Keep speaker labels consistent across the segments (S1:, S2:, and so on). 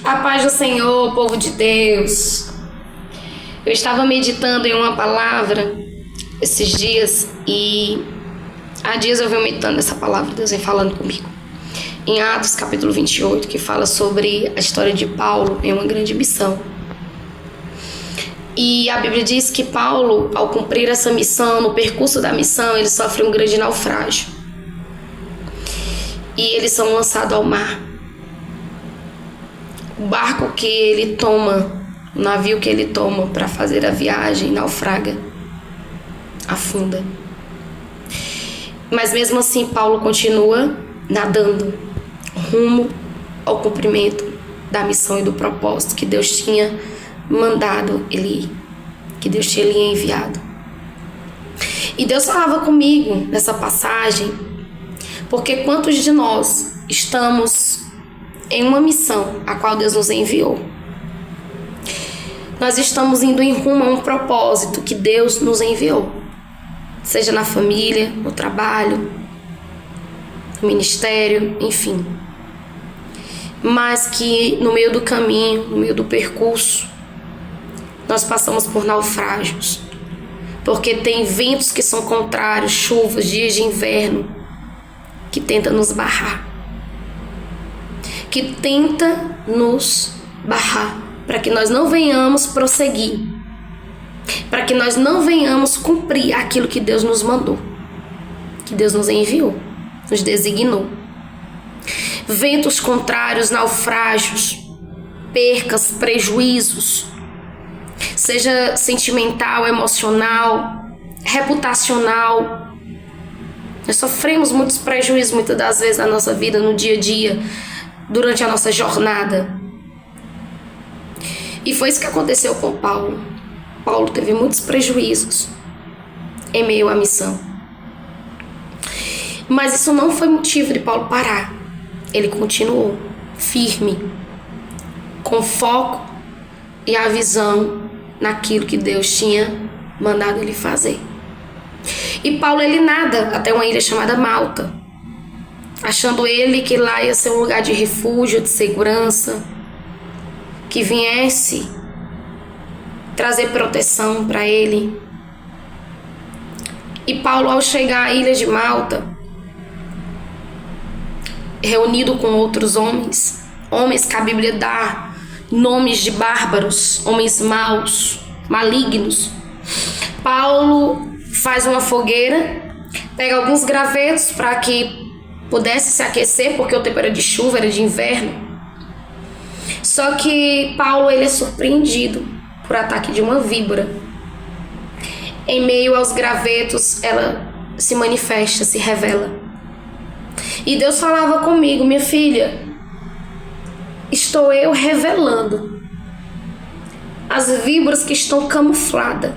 S1: A paz do Senhor, povo de Deus. Eu estava meditando em uma palavra esses dias e há dias eu venho meditando nessa palavra, Deus vem falando comigo. Em Atos capítulo 28, que fala sobre a história de Paulo em uma grande missão. E a Bíblia diz que Paulo, ao cumprir essa missão, no percurso da missão, ele sofre um grande naufrágio. E eles são lançados ao mar. O barco que ele toma, o navio que ele toma para fazer a viagem, naufraga, afunda. Mas mesmo assim, Paulo continua nadando rumo ao cumprimento da missão e do propósito que Deus tinha mandado ele ir, que Deus tinha lhe enviado. E Deus falava comigo nessa passagem, porque quantos de nós estamos em uma missão a qual Deus nos enviou? Nós estamos indo em rumo a um propósito que Deus nos enviou, seja na família, no trabalho, no ministério, enfim. Mas que no meio do caminho, no meio do percurso, nós passamos por naufrágios, porque tem ventos que são contrários, chuvas, dias de inverno, que tenta nos barrar, que tenta nos barrar, para que nós não venhamos prosseguir, para que nós não venhamos cumprir aquilo que Deus nos mandou, que Deus nos enviou, nos designou. Ventos contrários, naufrágios, percas, prejuízos, seja sentimental, emocional, reputacional. Nós sofremos muitos prejuízos muitas das vezes na nossa vida, no dia a dia, durante a nossa jornada. E foi isso que aconteceu com Paulo. Paulo teve muitos prejuízos em meio à missão. Mas isso não foi motivo de Paulo parar. Ele continuou firme, com foco e a visão naquilo que Deus tinha mandado ele fazer. E Paulo, ele nada até uma ilha chamada Malta, achando ele que lá ia ser um lugar de refúgio, de segurança, que viesse trazer proteção para ele. E Paulo, ao chegar à ilha de Malta, reunido com outros homens que a Bíblia dá nomes de bárbaros, homens maus, malignos, Paulo faz uma fogueira, pega alguns gravetos para que pudesse se aquecer, porque o tempo era de chuva, era de inverno. Só que Paulo, ele é surpreendido por ataque de uma víbora. Em meio aos gravetos, ela se manifesta, se revela. E Deus falava comigo: minha filha, estou eu revelando as víboras que estão camufladas.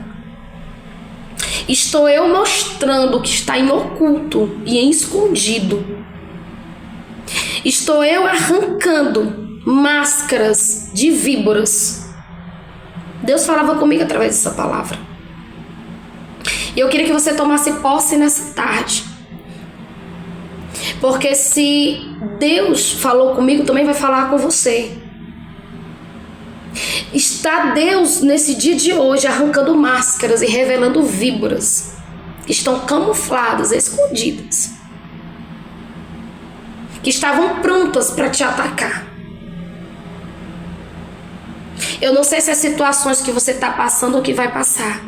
S1: Estou eu mostrando o que está em oculto e em escondido. Estou eu arrancando máscaras de víboras. Deus falava comigo através dessa palavra. E eu queria que você tomasse posse nessa tarde. Porque se Deus falou comigo, também vai falar com você. Está Deus nesse dia de hoje arrancando máscaras e revelando víboras que estão camufladas, escondidas, que estavam prontas para te atacar. Eu não sei se é situações que você está passando ou que vai passar,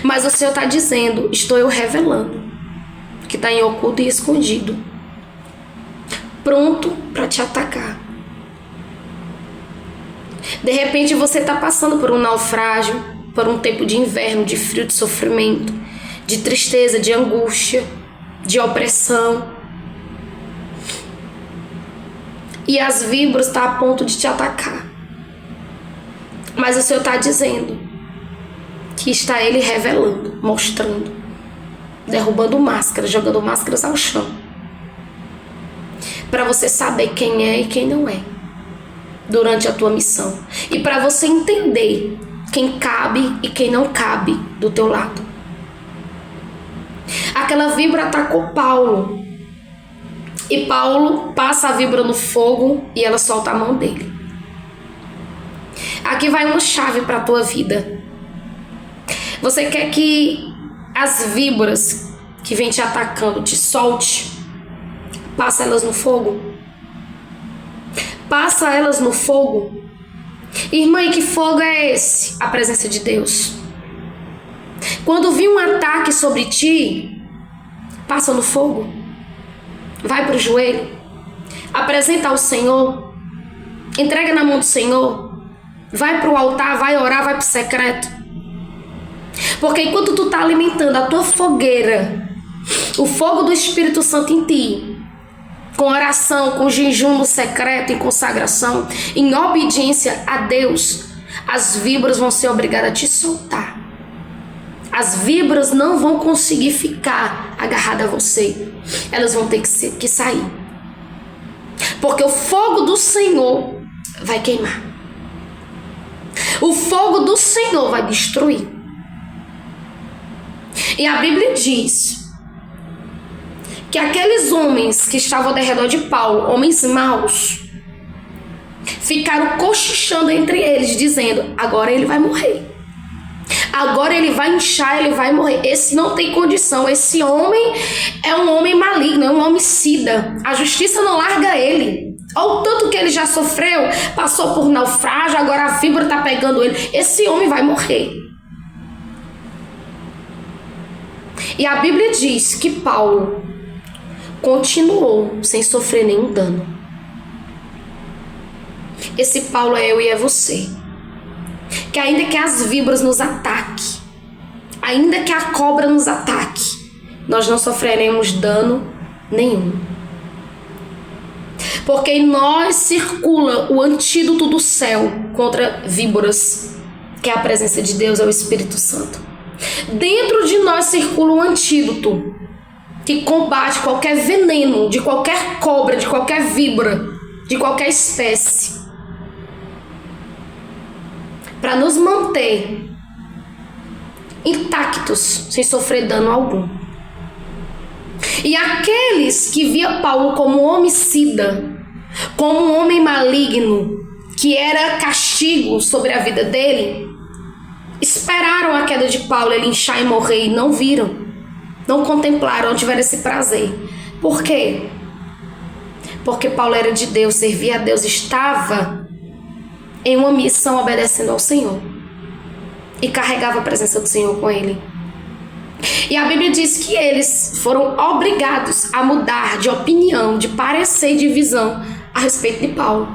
S1: mas o Senhor está dizendo: estou eu revelando o que está em oculto e escondido, pronto para te atacar. De repente você está passando por um naufrágio, por um tempo de inverno, de frio, de sofrimento, de tristeza, de angústia, de opressão. E as víboras estão a ponto de te atacar. Mas o Senhor está dizendo que está Ele revelando, mostrando, derrubando máscaras, jogando máscaras ao chão, para você saber quem é e quem não é durante a tua missão, e para você entender quem cabe e quem não cabe do teu lado. Aquela víbora atacou Paulo E Paulo passa a víbora no fogo e ela solta a mão dele. Aqui vai uma chave para a tua vida. Você quer que as víboras que vêm te atacando te solte? Passa elas no fogo. Passa elas no fogo. Irmã, e que fogo é esse? A presença de Deus. Quando vir um ataque sobre ti, passa no fogo. Vai para o joelho. Apresenta ao Senhor. Entrega na mão do Senhor. Vai para o altar, vai orar, vai para o secreto. Porque enquanto tu está alimentando a tua fogueira, o fogo do Espírito Santo em ti, com oração, com jejum no secreto, em consagração, em obediência a Deus, as víboras vão ser obrigadas a te soltar. As víboras não vão conseguir ficar agarradas a você. Elas vão ter que sair. Porque o fogo do Senhor vai queimar. O fogo do Senhor vai destruir. E a Bíblia diz que aqueles homens que estavam ao redor de Paulo, homens maus, ficaram cochichando entre eles, dizendo: agora ele vai morrer. Agora ele vai inchar, ele vai morrer. Esse não tem condição. Esse homem é um homem maligno, é um homicida. A justiça não larga ele. Olha o tanto que ele já sofreu, passou por naufrágio, agora a víbora está pegando ele. Esse homem vai morrer. E a Bíblia diz que Paulo continuou sem sofrer nenhum dano. Esse Paulo é eu e é você. Que ainda que as víboras nos ataquem, ainda que a cobra nos ataque, nós não sofreremos dano nenhum. Porque em nós circula o antídoto do céu contra víboras, que é a presença de Deus, é o Espírito Santo. Dentro de nós circula um antídoto que combate qualquer veneno, de qualquer cobra, de qualquer víbora, de qualquer espécie, para nos manter intactos, sem sofrer dano algum. E aqueles que via Paulo como homicida, como um homem maligno, que era castigo sobre a vida dele, esperaram a queda de Paulo, ele inchar e morrer, e não viram, não contemplaram, não tiveram esse prazer. Por quê? Porque Paulo era de Deus, servia a Deus, estava em uma missão obedecendo ao Senhor e carregava a presença do Senhor com ele. E a Bíblia diz que eles foram obrigados a mudar de opinião, de parecer, de visão a respeito de Paulo.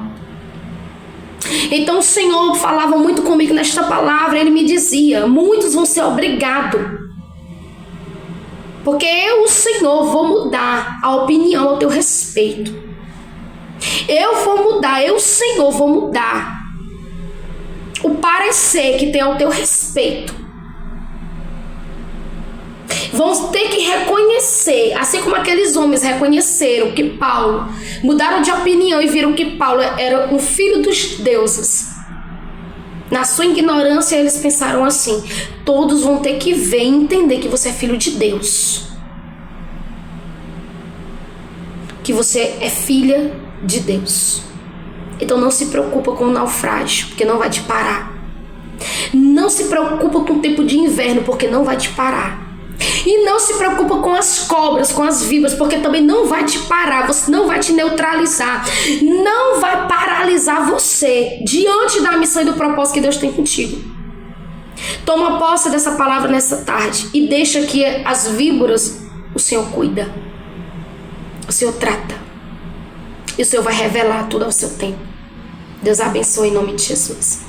S1: Então o Senhor falava muito comigo nesta palavra. Ele me dizia: muitos vão ser obrigados, porque eu, o Senhor, vou mudar a opinião ao teu respeito. Eu vou mudar, eu, o Senhor, vou mudar o parecer que tem ao teu respeito. Vão ter que reconhecer, assim como aqueles homens reconheceram que Paulo, mudaram de opinião e viram que Paulo era um filho dos deuses. Na sua ignorância, eles pensaram assim: todos vão ter que ver e entender que você é filho de Deus, que você é filha de Deus. Então não se preocupa com o naufrágio, porque não vai te parar. Não se preocupa com o tempo de inverno, porque não vai te parar. E não se preocupa com as cobras, com as víboras, porque também não vai te parar, você não vai te neutralizar, não vai paralisar você diante da missão e do propósito que Deus tem contigo. Toma posse dessa palavra nessa tarde e deixa que as víboras o Senhor cuida, o Senhor trata, e o Senhor vai revelar tudo ao seu tempo. Deus abençoe em nome de Jesus.